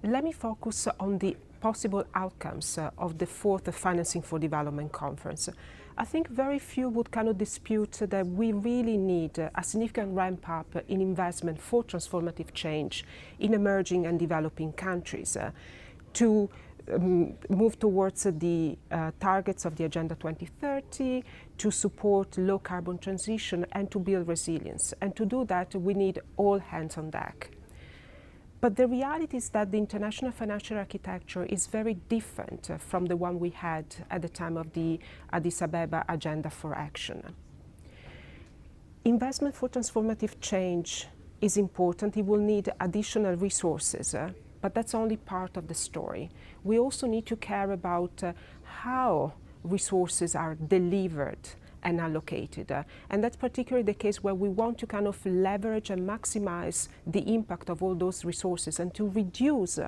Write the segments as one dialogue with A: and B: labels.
A: Let me focus on the possible outcomes of the fourth Financing for Development Conference. I think very few would dispute that we really need a significant ramp up in investment for transformative change in emerging and developing countries to move towards the targets of the Agenda 2030, to support low carbon transition and to build resilience. And to do that, we need all hands on deck. But the reality is that the international financial architecture is very different from the one we had at the time of the Addis Ababa Agenda for Action. Investment for transformative change is important. It will need additional resources, but that's only part of the story. We also need to care about how resources are delivered and allocated. And that's particularly the case where we want to leverage and maximize the impact of all those resources and to reduce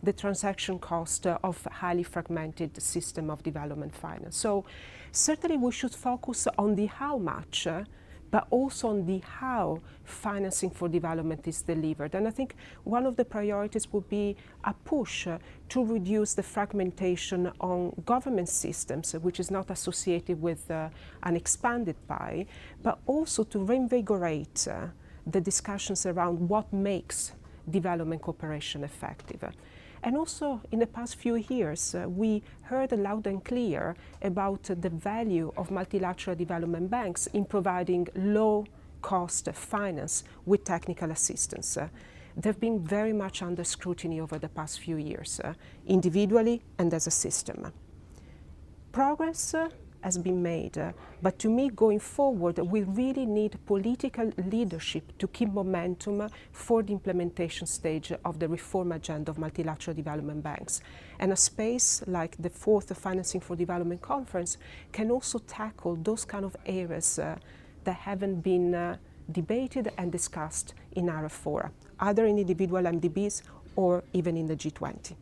A: the transaction cost of a highly fragmented system of development finance. So certainly we should focus on the how much, but also on the how financing for development is delivered. And I think one of the priorities would be a push to reduce the fragmentation on government systems, which is not associated with an expanded pie, but also to reinvigorate the discussions around what makes development cooperation effective. And also, in the past few years, we heard loud and clear about the value of multilateral development banks in providing low-cost finance with technical assistance. They've been very much under scrutiny over the past few years, individually and as a system. Progress has been made, but to me, going forward, we really need political leadership to keep momentum for the implementation stage of the reform agenda of multilateral development banks. And a space like the fourth Financing for Development Conference can also tackle those areas that haven't been debated and discussed in our fora, either in individual MDBs or even in the G20.